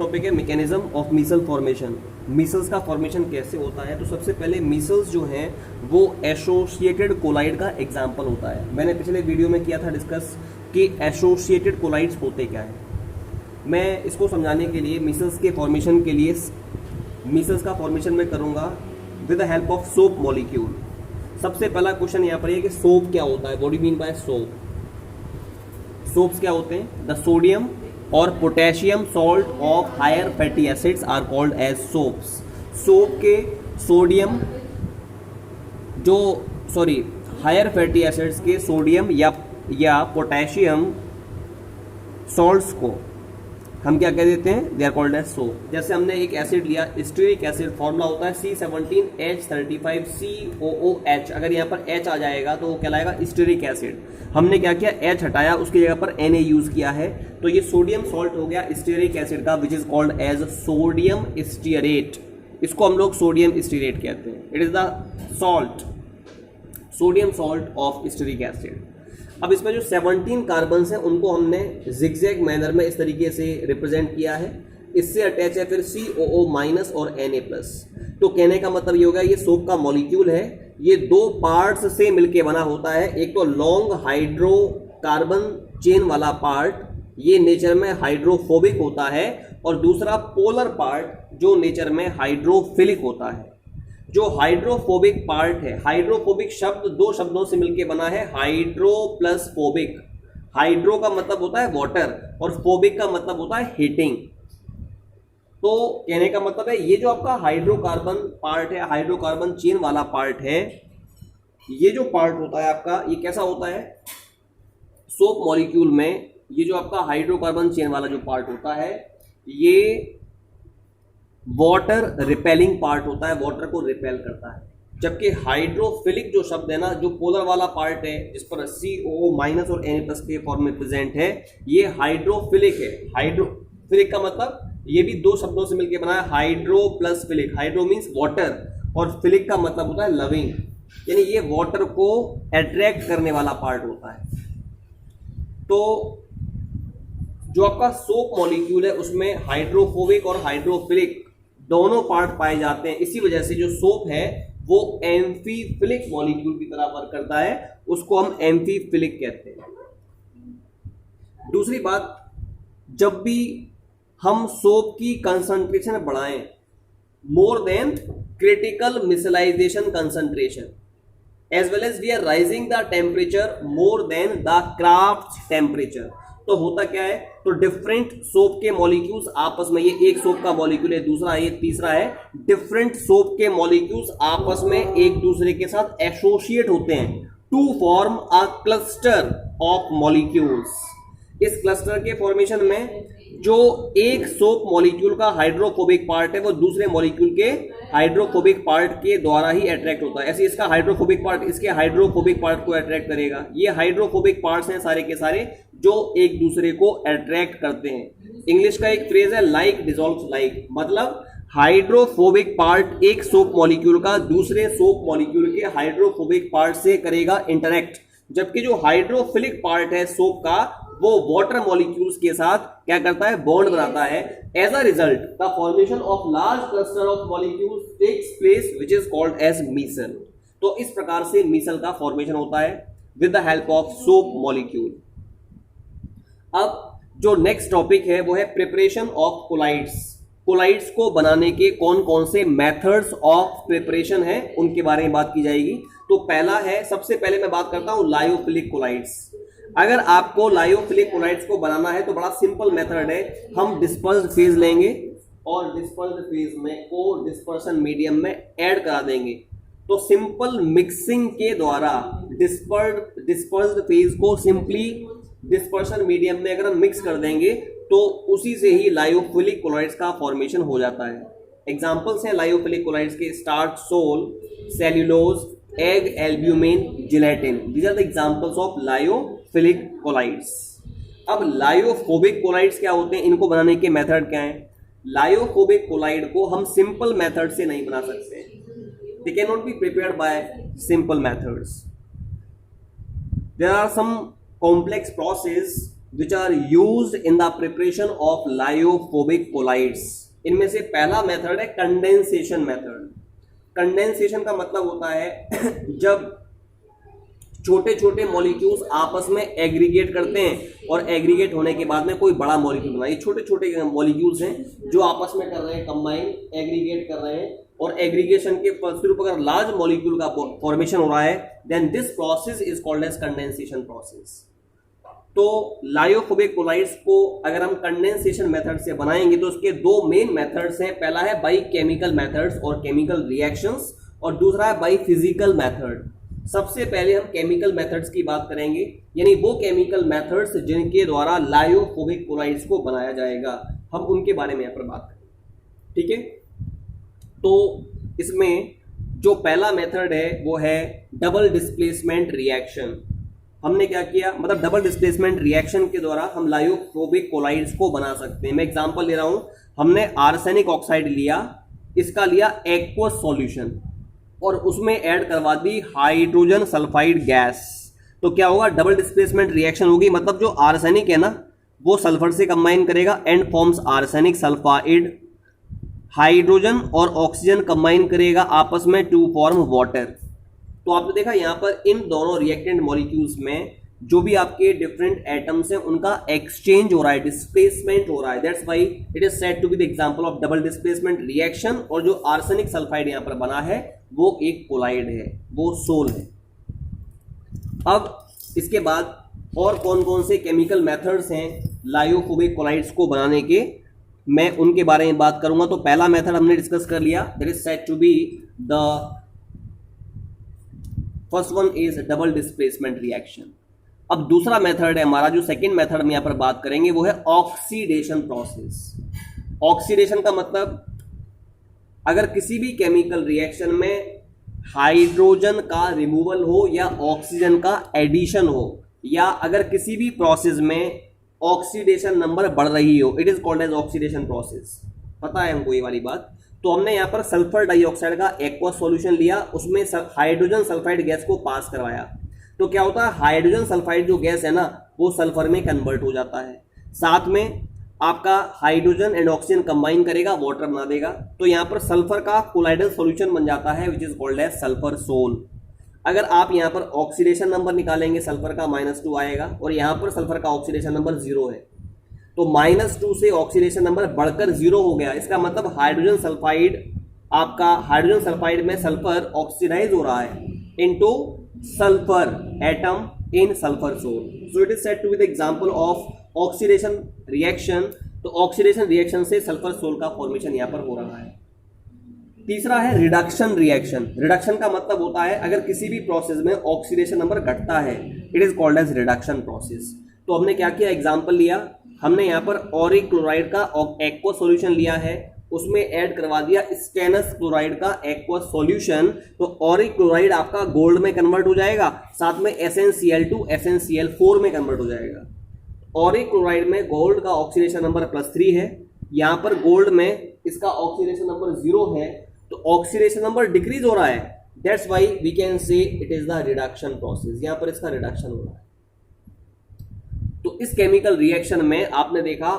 Topic है mechanism of मीसल formation. Meselson का formation कैसे होता है। तो सबसे पहले मीसल्स जो हैं वो एसोसिएटेड कोलाइड का एग्जाम्पल होता है। मैंने पिछले वीडियो में किया था डिस्कस कि एसोसिएटेड कोलाइड्स होते क्या हैं। मैं इसको समझाने के लिए मीसल्स के फॉर्मेशन के लिए मीसल्स का फॉर्मेशन मैं करूंगा with the help of soap molecule. सबसे पहला क्वेश्चन यहाँ पर है कि सोप क्या होता है। What do you mean by soap. Soaps क्या होते हैं। द सोडियम और potassium salt of higher fatty acids are called as soaps. Soap के सोडियम हायर फैटी एसिड्स के सोडियम या पोटेशियम सॉल्ट्स को हम क्या कह देते हैं, they are called as soap. जैसे हमने एक एसिड लिया, स्टीरिक एसिड, फॉर्मूला होता है C17H35COOH। अगर यहाँ पर H आ जाएगा तो वो कहलाएगा स्टीरिक एसिड। हमने क्या किया, H हटाया, उसकी जगह पर Na यूज किया है, तो ये सोडियम सॉल्ट हो गया स्टीरिक एसिड का, which is called as sodium stearate. इसको हम लोग सोडियम स्टीरेट कहते हैं। It is the salt, sodium salt of stearic acid. अब इसमें जो 17 कार्बन्स हैं उनको हमने जिगजैग मैनर में इस तरीके से रिप्रेजेंट किया है। इससे अटैच है फिर COO- और Na+। तो कहने का मतलब ये होगा, ये सोप का मॉलिक्यूल है, ये दो पार्ट्स से मिलके बना होता है। एक तो लॉन्ग हाइड्रोकार्बन चेन वाला पार्ट, ये नेचर में हाइड्रोफोबिक होता है, और दूसरा पोलर पार्ट जो नेचर में हाइड्रोफिलिक होता है। जो हाइड्रोफोबिक पार्ट है, हाइड्रोफोबिक शब्द दो शब्दों से मिलकर बना है, हाइड्रो प्लस फोबिक। हाइड्रो का मतलब होता है वाटर और फोबिक का मतलब होता है हीटिंग। तो कहने का मतलब है, ये जो आपका हाइड्रोकार्बन पार्ट है, हाइड्रोकार्बन चेन वाला पार्ट है, ये जो पार्ट होता है आपका, ये कैसा होता है सोप मॉलिक्यूल में। ये जो आपका हाइड्रोकार्बन चेन वाला जो पार्ट होता है, ये वाटर रिपेलिंग पार्ट होता है, वाटर को रिपेल करता है। जबकि हाइड्रोफिलिक जो शब्द है ना, जो पोलर वाला पार्ट है जिस पर COO- और Na+ के फॉर्म में प्रेजेंट है, ये हाइड्रोफिलिक है। हाइड्रोफिलिक का मतलब ये भी दो शब्दों से मिलकर बना है, hydro plus philic. Hydro means water और फिलिक का मतलब होता है लविंग, यानी ये वाटर को अट्रैक्ट करने वाला पार्ट होता है। तो जो आपका सोप मॉलिक्यूल है उसमें हाइड्रोफोबिक और हाइड्रोफिलिक दोनों पार्ट पाए जाते हैं। इसी वजह से जो सोप है वो एम्फीफिलिक मॉलिक्यूल की तरह वर्क करता है, उसको हम एम्फीफिलिक कहते हैं। दूसरी बात, जब भी हम सोप की कंसंट्रेशन बढ़ाएं more than critical micellization concentration, as well as we are rising the temperature more than the kraft temperature, तो होता क्या है, तो डिफरेंट सोप के मॉलिक्यूल्स आपस में, ये एक सोप का मॉलिक्यूल है, दूसरा है, ये तीसरा है, डिफरेंट सोप के मॉलिक्यूल्स आपस में एक दूसरे के साथ एसोसिएट होते हैं to form a cluster of molecules. इस क्लस्टर के फॉर्मेशन में जो एक सोप मॉलिक्यूल का हाइड्रोफोबिक पार्ट है वो दूसरे मॉलिक्यूल के हाइड्रोफोबिक पार्ट के द्वारा ही अट्रैक्ट होता है। ऐसे इसका हाइड्रोफोबिक पार्ट इसके हाइड्रोफोबिक पार्ट को अट्रैक्ट करेगा। ये हाइड्रोफोबिक पार्ट्स हैं सारे के सारे जो एक दूसरे को अट्रैक्ट करते हैं। इंग्लिश का एक फ्रेज है लाइक डिसॉल्व्स लाइक, मतलब हाइड्रोफोबिक पार्ट एक सोप मॉलिक्यूल का दूसरे सोप मॉलिक्यूल के हाइड्रोफोबिक पार्ट से करेगा इंटरैक्ट, जबकि जो हाइड्रोफिलिक पार्ट है सोप का वो वाटर मॉलिक्यूल्स के साथ क्या करता है, बॉन्ड बनाता है। As a result the formation of large cluster of molecules takes place which is called as micelle. तो इस प्रकार से मीसल का फॉर्मेशन होता है with the help of soap molecule. अब जो नेक्स्ट टॉपिक है वो है प्रिपरेशन ऑफ कोलाइड्स। कोलाइड्स को बनाने के कौन कौन से मेथड्स ऑफ प्रिपरेशन है उनके बारे में बात की जाएगी। तो पहला है, सबसे पहले मैं बात करता हूं लायोफिलिक कोलाइड्स। अगर आपको लायोफिलिक कोलाइड्स को बनाना है तो बड़ा सिंपल मेथड है, हम डिस्पर्स्ड फेज लेंगे और डिस्पर्स्ड फेज में को डिस्पर्सन मीडियम में ऐड करा देंगे। तो सिंपल मिक्सिंग के द्वारा डिस्पर्स्ड फेज को सिंपली डिस्पर्सन मीडियम में अगर हम मिक्स कर देंगे तो उसी से ही लायोफिलिक कोलाइड्स का फॉर्मेशन हो जाता है। एग्जांपल्स हैं लायोफिलिक कोलाइड्स के, starch sol, cellulose, egg, albumin, gelatin. These are the examples of lyophilic colloids. अब लायोफोबिक कोलाइड्स क्या होते हैं, इनको बनाने के मेथड क्या हैं। लायोफोबिक कोलाइड को हम सिंपल मेथड से नहीं बना सकते, they cannot be prepared by simple methods. There are some complex process which are used in the preparation of lyophobic colloids. इनमें से पहला मेथड है कंडेंसेशन मेथड। कंडेंसेशन का मतलब होता है जब छोटे छोटे मॉलिक्यूल्स आपस में एग्रीगेट करते हैं और एग्रीगेट होने के बाद में कोई बड़ा मॉलिक्यूल बना। ये छोटे छोटे मॉलिक्यूल्स हैं जो आपस में कर रहे हैं कंबाइन, एग्रीगेट कर रहे हैं, और एग्रीगेशन के फलस्वरूप अगर लार्ज मॉलिक्यूल का फॉर्मेशन हो रहा है, then this process is called as condensation process. तो लायोफोबिक कोलाइड्स को अगर हम कंडेंसेशन मेथड से बनाएंगे तो उसके दो मेन मेथड्स हैं। पहला है बाई केमिकल मेथड्स और केमिकल रिएक्शंस, और दूसरा है बाई फिजिकल मेथड। सबसे पहले हम केमिकल मेथड्स की बात करेंगे, यानी वो केमिकल मेथड्स जिनके द्वारा लायोफोबिक कोलाइड्स को बनाया जाएगा, हम उनके बारे में यहाँ पर बात करेंगे। ठीक है, तो इसमें जो पहला मेथड है वो है डबल डिस्प्लेसमेंट रिएक्शन। हमने क्या किया, मतलब डबल डिस्प्लेसमेंट रिएक्शन के द्वारा हम लायोफोबिक कोलाइड्स को बना सकते हैं। मैं एग्जांपल ले रहा हूं, हमने आर्सेनिक ऑक्साइड लिया, इसका लिया एक्वस सॉल्यूशन और उसमें ऐड करवा दी हाइड्रोजन सल्फाइड गैस, तो क्या होगा, डबल डिस्प्लेसमेंट रिएक्शन होगी। मतलब जो आर्सेनिक है ना वो सल्फर से कंबाइन करेगा and forms arsenic sulphide, hydrogen और ऑक्सीजन कंबाइन करेगा आपस में टू फॉर्म वाटर। तो आपने देखा यहाँ पर इन दोनों रिएक्टेंट मॉलिक्यूल्स में जो भी आपके डिफरेंट एटम्स हैं उनका एक्सचेंज हो रहा है, डिस्प्लेसमेंट हो रहा है। That's why it is said to be the example of double displacement reaction. और जो आर्सेनिक सल्फाइड यहाँ पर बना है वो एक कोलाइड है, वो सोल है। अब इसके बाद और कौन कौन से केमिकल मेथड्स हैं लायोफोबिक कोलाइड्स को बनाने के, मैं उनके बारे में बात करूंगा। तो पहला मेथड हमने डिस्कस कर लिया, that is said to be the first one is double displacement reaction. अब दूसरा मेथड है हमारा, जो सेकंड मेथड हम यहां पर बात करेंगे वो है ऑक्सीडेशन प्रोसेस। ऑक्सीडेशन का मतलब अगर किसी भी केमिकल रिएक्शन में हाइड्रोजन का रिमूवल हो या ऑक्सीजन का एडिशन हो, या अगर किसी भी प्रोसेस में ऑक्सीडेशन नंबर बढ़ रही हो, it is called as oxidation process. पता है हमको ये वाली बात। तो हमने यहाँ पर सल्फर डाइऑक्साइड का एक्वस सॉल्यूशन लिया, उसमें हाइड्रोजन सल्फाइड गैस को पास करवाया, तो क्या होता है, हाइड्रोजन सल्फाइड जो गैस है ना वो सल्फर में कन्वर्ट हो जाता है, साथ में आपका हाइड्रोजन एंड ऑक्सीजन कंबाइन करेगा, वाटर बना देगा। तो यहाँ पर सल्फर का कोलाइडल सॉल्यूशन बन जाता है which is called as sulphur sol. अगर आप यहाँ पर ऑक्सीडेशन नंबर निकालेंगे सल्फर का -2 आएगा, और यहाँ पर सल्फर का ऑक्सीडेशन नंबर 0 है, तो -2 से ऑक्सीडेशन नंबर बढ़कर 0 हो गया। इसका मतलब हाइड्रोजन सल्फाइड, आपका हाइड्रोजन सल्फाइड में सल्फर ऑक्सीडाइज हो रहा है into sulphur atom in sulphur sol. So it is said to be the example of oxidation reaction. तो ऑक्सीडेशन रिएक्शन से सल्फर सोल का फॉर्मेशन यहाँ पर हो रहा है। तीसरा है रिडक्शन रिएक्शन। रिडक्शन का मतलब होता है अगर किसी भी प्रोसेस में ऑक्सीडेशन नंबर घटता है, it is called as reduction process. तो हमने क्या किया, एग्जांपल लिया, हमने यहाँ पर ऑरिक क्लोराइड का एक्वस सॉल्यूशन लिया है, उसमें ऐड करवा दिया स्टेनस क्लोराइड का एक्वस सॉल्यूशन। तो ऑरिक क्लोराइड आपका गोल्ड में कन्वर्ट हो जाएगा, साथ में SnCl2 SnCl4 में कन्वर्ट हो जाएगा। ऑरिक क्लोराइड में गोल्ड का ऑक्सीडेशन नंबर +3 है, यहाँ पर गोल्ड में इसका ऑक्सीडेशन नंबर 0 है, तो ऑक्सीडेशन नंबर डिक्रीज हो रहा है। That's why we can say it is the reduction process, यहाँ पर इसका रिडक्शन हो रहा है। तो इस केमिकल रिएक्शन में आपने देखा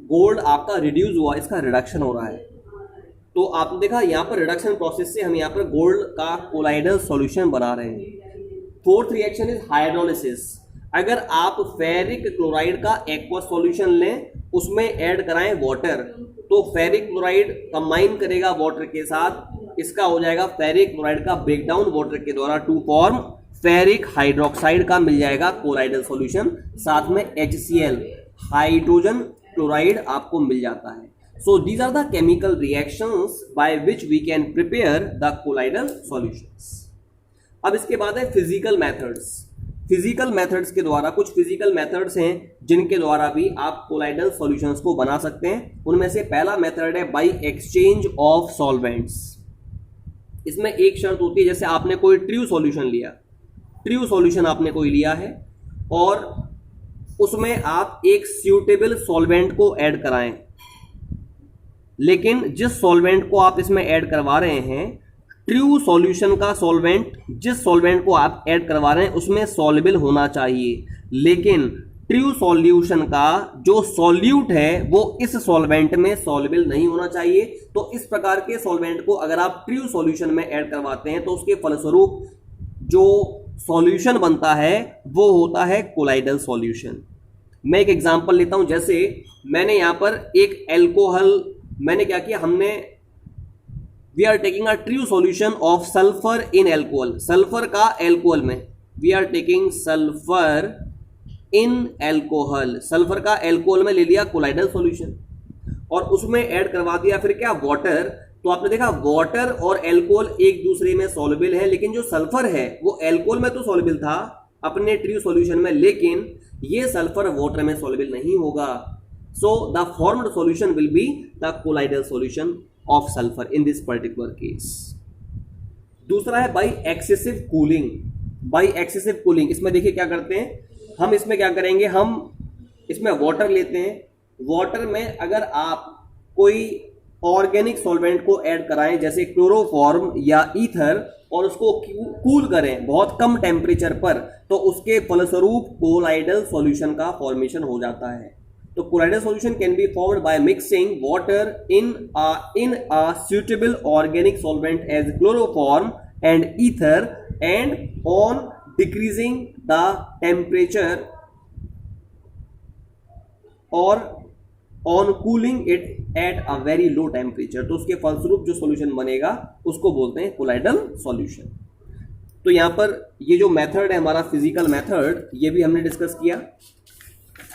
गोल्ड आपका रिड्यूस हुआ, इसका रिडक्शन हो रहा है। तो आपने देखा यहाँ पर रिडक्शन प्रोसेस से हम यहाँ पर गोल्ड का कोलाइडल सॉल्यूशन बना रहे हैं। Fourth reaction is hydrolysis. अगर आप फेरिक क्लोराइड का एक्वस सॉल्यूशन लें, उसमें ऐड कराएं वाटर, तो फेरिक क्लोराइड कंबाइन करेगा वाटर के साथ, इसका हो जाएगा फेरिक क्लोराइड का ब्रेकडाउन वाटर के द्वारा टू फॉर्म फेरिक हाइड्रोक्साइड का मिल जाएगा कोलाइडल सॉल्यूशन, साथ में HCl हाइड्रोजन क्लोराइड आपको मिल जाता है। So these are the chemical reactions by which we can prepare the colloidal solutions. अब इसके बाद है फिजिकल मेथड्स। फिजिकल मेथड्स के द्वारा कुछ फिजिकल मेथड्स हैं जिनके द्वारा भी आप कोलाइडल सॉल्यूशंस को बना सकते हैं। उनमें से पहला मेथड है बाय एक्सचेंज ऑफ सॉल्वेंट्स। इसमें एक शर्त होती है, जैसे आपने कोई ट्रू सॉल्यूशन लिया, ट्रू सॉल्यूशन आपने कोई लिया है और उसमें आप एक सूटेबल सॉल्वेंट को ऐड कराएं, लेकिन जिस सॉल्वेंट को आप इसमें ऐड करवा रहे हैं, ट्रू सॉल्यूशन का सॉल्वेंट जिस सॉल्वेंट को आप ऐड करवा रहे हैं उसमें सॉल्युबल होना चाहिए, लेकिन ट्रू सॉल्यूशन का जो सॉल्यूट है वो इस सॉल्वेंट में सॉल्युबल नहीं होना चाहिए। तो इस प्रकार के सॉल्वेंट को अगर आप ट्रू सॉल्यूशन में ऐड करवाते हैं तो उसके फलस्वरूप जो सॉल्यूशन बनता है वो होता है कोलाइडल सॉल्यूशन। मैं एक एग्जांपल लेता हूं, जैसे मैंने यहां पर एक एल्कोहल, मैंने क्या किया, हमने we are taking a true solution of sulphur in alcohol, sulphur का एल्कोहल में, we are taking sulphur in alcohol, sulphur का एल्कोहल में ले लिया कोलाइडल सॉल्यूशन और उसमें ऐड करवा दिया फिर क्या, वाटर। तो आपने देखा वाटर और एल्कोहल एक दूसरे में सॉल्युबल है, लेकिन जो सल्फर है वो एल्कोहल में तो सॉल्युबल था अपने ट्रू सॉल्यूशन में, लेकिन ये सल्फर वाटर में सॉल्युबल नहीं होगा। So the formed solution will be the colloidal solution of sulphur in this particular case. दूसरा है by excessive cooling. By excessive cooling, इसमें देखिए क्या करते हैं हम, इसमें क्या करेंगे, हम इसमें वाटर लेते हैं, वाटर में अगर आप कोई ऑर्गेनिक सॉल्वेंट को ऐड कराएं जैसे क्लोरोफॉर्म या ईथर और उसको कूल करें बहुत कम टेम्परेचर पर, तो उसके फलस्वरूप कोलाइडल सॉल्यूशन का फॉर्मेशन हो जाता है। तो colloidal solution can be formed by mixing water in a suitable organic solvent as chloroform and ether and on decreasing the temperature or on cooling it at a very low temperature। तो उसके फलस्वरूप जो solution बनेगा उसको बोलते हैं colloidal solution. तो यहां पर ये जो मेथड है हमारा फिजिकल मेथड, ये भी हमने डिस्कस किया।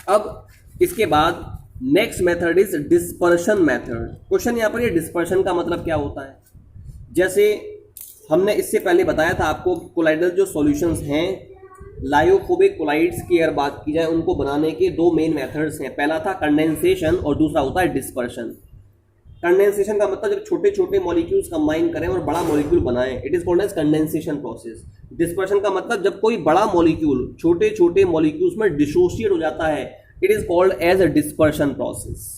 अब इसके बाद next method is dispersion method. Question यहां पर ये डिस्पर्शन का मतलब क्या होता है, जैसे हमने इससे पहले बताया था आपको कोलाइडल जो सॉल्यूशंस हैं, लायोफोबिक कोलाइड्स की अगर बात की जाए उनको बनाने के दो मेन मेथड्स हैं। पहला था कंडेंसेशन और दूसरा होता है डिस्पर्शन। कंडेंसेशन का मतलब जब छोटे छोटे मॉलिक्यूल्स कंबाइन करें और बड़ा मॉलिक्यूल बनाएं, it is called as condensation process. Dispersion का मतलब जब कोई बड़ा मॉलिक्यूल छोटे छोटे मॉलिक्यूल्स में डिसोशिएट हो जाता है, it is called as a dispersion process.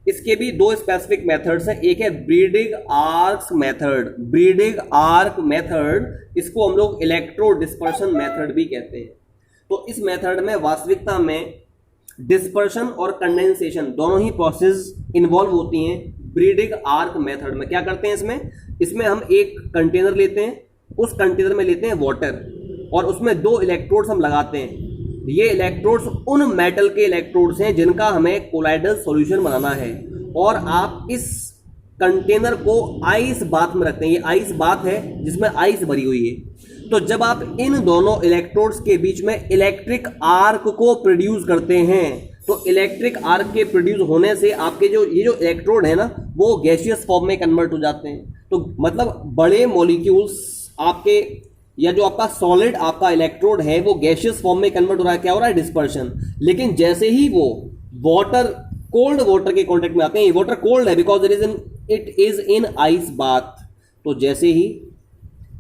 इसके भी दो स्पेसिफिक मेथड्स हैं, एक है breeding arc method. Breeding arc method, इसको हम लोग इलेक्ट्रो डिस्पर्शन मेथड भी कहते हैं। तो इस मेथड में वास्तविकता में डिस्पर्शन और कंडेंसेशन दोनों ही प्रोसेस इन्वॉल्व होती हैं। ब्रीडिंग आर्क मेथड में क्या करते हैं, इसमें हम एक कंटेनर लेते हैं, उस कंटेनर में लेते हैं वाटर और उसमें दो इलेक्ट्रोड्स हम लगाते हैं। ये इलेक्ट्रोड्स उन मेटल के इलेक्ट्रोड्स हैं जिनका हमें कोलाइडल सॉल्यूशन बनाना है, और आप इस कंटेनर को आइस बाथ में रखते हैं। ये आइस बाथ है जिसमें आइस भरी हुई है। तो जब आप इन दोनों इलेक्ट्रोड्स के बीच में इलेक्ट्रिक आर्क को प्रोड्यूस करते हैं, तो इलेक्ट्रिक आर्क के प्रोड्यूस होने से आपके जो ये जो इलेक्ट्रोड है ना, वो गैसियस फॉर्म में कन्वर्ट हो जाते हैं। तो मतलब बड़े मॉलिक्यूल्स आपके, या जो आपका सॉलिड आपका इलेक्ट्रोड है वो गैसियस फॉर्म में कन्वर्ट हो रहा है, क्या हो रहा है, डिस्पर्शन। लेकिन जैसे ही वो वाटर, कोल्ड वाटर के कांटेक्ट में आते हैं, ये वाटर कोल्ड है because it is in ice bath, तो जैसे ही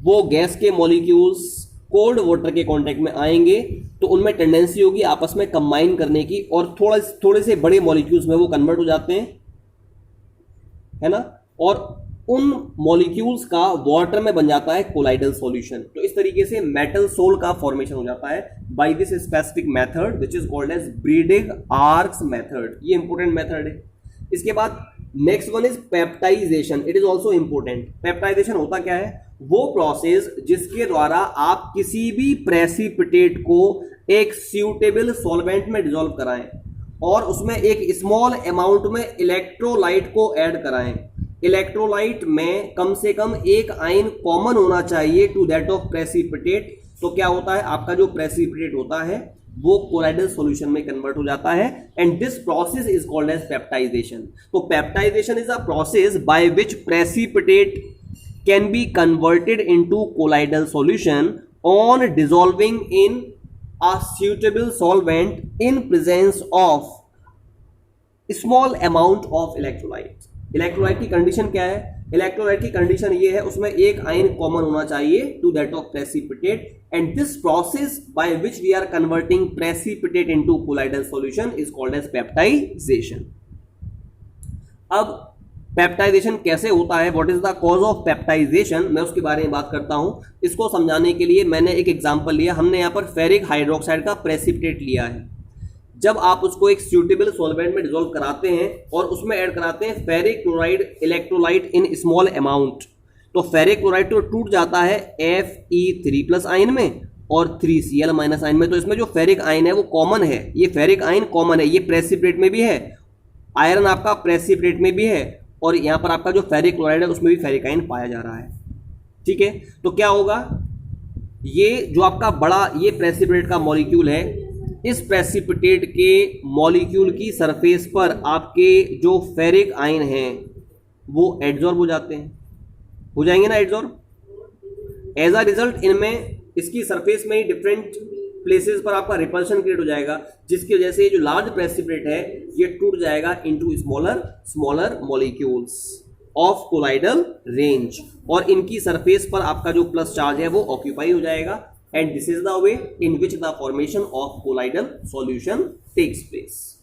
वो गैस के मॉलिक्यूल्स कोल्ड वाटर के कांटेक्ट में आएंगे तो उनमें टेंडेंसी होगी आपस में कंबाइन करने की, और थोड़े से बड़े मॉलिक्यूल्स में वो कन्वर्ट हो जाते हैं, है ना, और उन मॉलिक्यूल्स का वाटर में बन जाता है कोलाइडल सॉल्यूशन। तो इस तरीके से मेटल सोल का फॉर्मेशन हो जाता है by this specific method which is called as breeding arcs method. ये इंपॉर्टेंट मेथड है। इसके बाद next one is peptization. It is also important. Peptization होता क्या है, वो प्रोसेस जिसके द्वारा आप किसी भी प्रेसिपिटेट को एक सूटेबल सॉल्वेंट में डिसॉल्व कराएं और उसमें एक स्मॉल अमाउंट में इलेक्ट्रोलाइट को ऐड कराएं। इलेक्ट्रोलाइट में कम से कम एक आयन कॉमन होना चाहिए टू दैट ऑफ प्रेसिपिटेट। तो क्या होता है, आपका जो प्रेसिपिटेट होता है वो कोलाइडल सॉल्यूशन में कन्वर्ट हो जाता है, and this process is called as peptization. तो peptization is a process by which precipitate can be converted into colloidal solution on dissolving in a suitable solvent in presence of small amount of electrolyte। Electrolyte की condition क्या है, electrolyte की condition ये है उसमें एक ion common होना चाहिए to that of precipitate, and this process by which we are converting precipitate into colloidal solution is called as peptization. अब पेप्टाइजेशन कैसे होता है, what is the cause of peptization, मैं उसके बारे में बात करता हूं। इसको समझाने के लिए मैंने एक एग्जांपल लिया। हमने यहां पर फेरिक हाइड्रोक्साइड का प्रेसिपिटेट लिया है। जब आप उसको एक सूटेबल सॉल्वेंट में डिसॉल्व कराते हैं और उसमें ऐड कराते हैं ferric chloride electrolyte in small amount, तो फेरिक क्लोराइड तो टूट जाता है Fe3+ आयन में और 3Cl- आयन में। तो इसमें जो फेरिक आयन है वो कॉमन है, ये फेरिक आयन कॉमन है, ये प्रेसिपिटेट में भी है, आयरन आपका प्रेसिपिटेट में भी है, और यहाँ पर आपका जो फेरिक क्लोराइड है उसमें भी फेरिक आयन पाया जा रहा है। ठीक है, तो क्या होगा, ये जो आपका बड़ा ये प्रेसिपिटेट का मॉलिक्यूल है, इस प्रेसिपिटेट के मॉलिक्यूल की सरफेस पर आपके जो फेरिक आयन हैं वो एडजॉर्ब हो जाते हैं, हो जाएंगे ना एडजॉर्ब। एज अ रिजल्ट इनमें इसकी सरफेस में ही डिफरेंट प्लेसेस पर आपका रिपल्शन क्रिएट हो जाएगा, जिसकी वजह से ये जो लार्ज प्रेसिपिटेट है ये टूट जाएगा into smaller molecules of colloidal range, और इनकी सरफेस पर आपका जो प्लस चार्ज है वो ऑक्यूपाई हो जाएगा। And this is the way in which the formation of colloidal solution takes place.